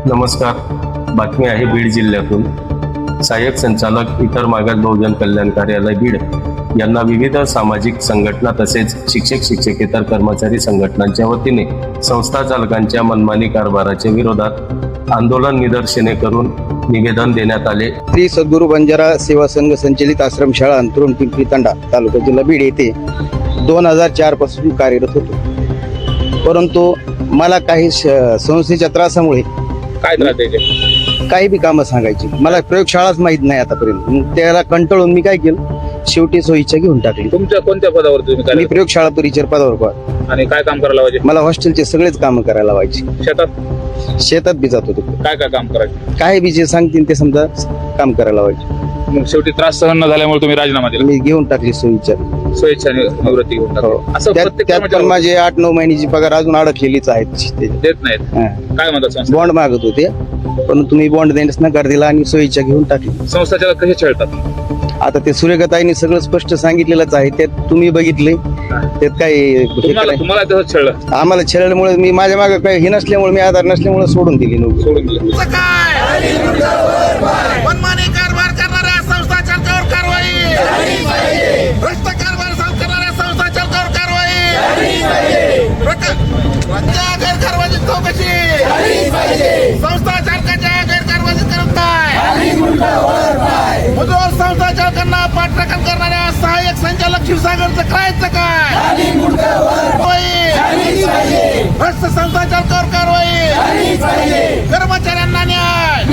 नमस्कार. बातमी आहे बीड जिल्ह्यातून. सहाय्यक संचालक इतर मागास बहुजन कल्याण कार्यालय बीड यांना विविध सामाजिक संघटना तसेच शिक्षक शिक्षकेतर कर्मचारी संघटनांच्या वतीने संस्था चालकांच्या मनमानी कारभाराच्या विरोधात आंदोलन निदर्शने करून निवेदन देण्यात आले. श्री सद्गुरू बंजारा सेवा संघ संचलित आश्रमशाळा अंतरुण पिंपरी तांडा तालुका जिल्हा बीड येथे 2004 पासून कार्यरत होतो. परंतु मला काही संस्थेच्या त्रासामुळे काय त्रास द्यायचे? काही बी कामं सांगायची, मला प्रयोगशाळाच माहीत नाही आतापर्यंत. मग त्याला कंटाळून मी काय केलं, शेवटी सोयीच्या घेऊन टाकली. तुमच्या कोणत्या पदावर तुम्ही मी काय प्रयोगशाळा परिचर पदावर होतो आणि काय काम करायला पाहिजे? मला हॉस्टेलचे सगळेच कामं करायला लावायचे. शेतात बी जात होतो. काय काय काम करायचे? काही बी जे सांगतील ते समजा काम करायला लावायचे. मग शेवटी त्रास सहन न झाल्यामुळे तुम्ही राजीनामा दिला, मी घेऊन टाकली सोयीच्या. स्वेच्छाने निवृत्ती घेऊन टाकली. असं त्यात प्रत्येक त्यात पण कर्मचारी माझे 8-9 महिन्याची पगार अजून अडकलेलीच आहेत. देत नाहीत. काय म्हणतात संस्था? बॉन्ड मागत होते, पण तुम्ही बॉन्ड देण्यास नकार दिला आणि सोयीच्या घेऊन टाकली. संस्थाचालक कसे छळतात? आता ते सूर्यगताईने सगळं स्पष्ट सांगितलेलंच आहे, त्यात तुम्ही बघितले. त्यात काही तुम्हाला तसंच छळलं? आम्हाला छळल्यामुळे मी माझ्या मागे काही हे नसल्यामुळे, मी आधार नसल्यामुळे सोडून दिली नोकरी. सोडून दिलं. मनमानी कारभार करणाऱ्या संस्था चालकावर कारवाई, भ्रष्ट कारभार करणाऱ्या संस्था चालकावर कारवाई, गैरकारभाराची चौकशी, संस्था चालकाच्या गैरकारभाराची करत नाही. मुजोर संस्था चालकांना पाठराखण करणाऱ्या सहाय्यक संचालक क्षीरसागरचं करायचं काय? भ्रष्ट संस्था चालकावर कारवाई, कर्मचाऱ्यांना न्याय,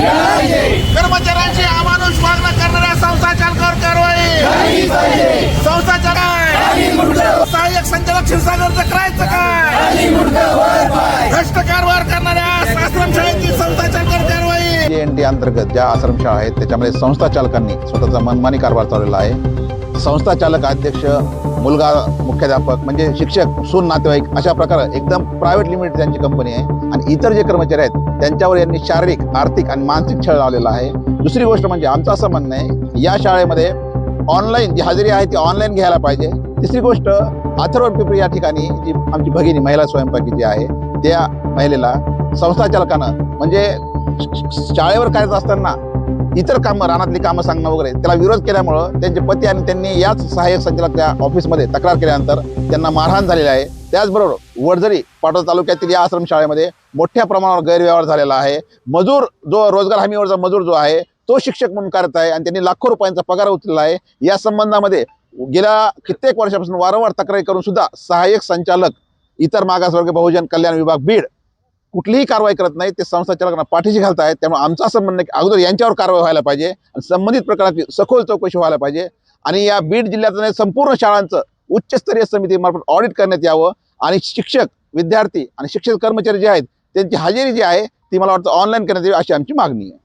कर्मचाऱ्यांशी अमानुष वागणं करणाऱ्या संस्था चालकावर कारवाई, संस्था चालक सहाय्यक संचालक क्षीरसागरचं करायचं काय? भ्रष्ट कारभार करणाऱ्या आश्रमशाळेची संस्था चालकावर कारवाई. JNT अंतर्गत ज्या आश्रमशाळा आहेत त्याच्यामध्ये संस्था चालकांनी स्वतःचा मनमानी कारभार चालवलेला आहे. संस्था चालक, अध्यक्ष, मुलगा, मुख्याध्यापक म्हणजे शिक्षक, सून, नातेवाईक अशा प्रकारे एकदम प्रायव्हेट लिमिटेड त्यांची कंपनी आहे. आणि इतर जे कर्मचारी आहेत त्यांच्यावर यांनी शारीरिक, आर्थिक आणि मानसिक छळ लावलेला आहे. दुसरी गोष्ट म्हणजे आमचं असं म्हणणं आहे, या शाळेमध्ये ऑनलाईन जी हजेरी आहे ती ऑनलाईन घ्यायला पाहिजे. तिसरी गोष्ट, अथर्व पिंपरी या ठिकाणी जी आमची भगिनी महिला स्वयंपाकी जी आहे त्या महिलेला संस्था चालकानं म्हणजे शाळेवर कार्यरत असताना इतर कामं, रानातली कामं सांगणं वगैरे त्याला विरोध केल्यामुळं त्यांचे पती आणि त्यांनी याच सहाय्यक संचालक त्या ऑफिसमध्ये तक्रार केल्यानंतर त्यांना मारहाण झालेली आहे. त्याचबरोबर वडझरी पाटोदा तालुक्यातील या आश्रमशाळेमध्ये मोठ्या प्रमाणावर गैरव्यवहार झालेला आहे. मजूर जो रोजगार हमीवरचा मजूर जो आहे तो शिक्षक म्हणून करत आहे आणि त्यांनी लाखो रुपयांचा पगार उचलला आहे. या संबंधामध्ये गेल्या कित्येक वर्षापासून वारंवार तक्रारी करून सुद्धा सहाय्यक संचालक इतर मागासवर्ग बहुजन कल्याण विभाग बीड कुठलीही कारवाई करत नाही. ते संस्था चालकांना पाठीशी घालत आहेत. त्यामुळे आमचं असं म्हणणं की अगोदर यांच्यावर कारवाई व्हायला पाहिजे आणि संबंधित प्रकाराची सखोल चौकशी व्हायला पाहिजे आणि या बीड जिल्ह्यातल्या संपूर्ण शाळांचं उच्चस्तरीय समितीमार्फत ऑडिट करण्यात यावं आणि शिक्षक, विद्यार्थी आणि शिक्षक कर्मचारी जे आहेत त्यांची हजेरी जी आहे ती मला वाटतं ऑनलाईन करण्यात यावी अशी आमची मागणी आहे.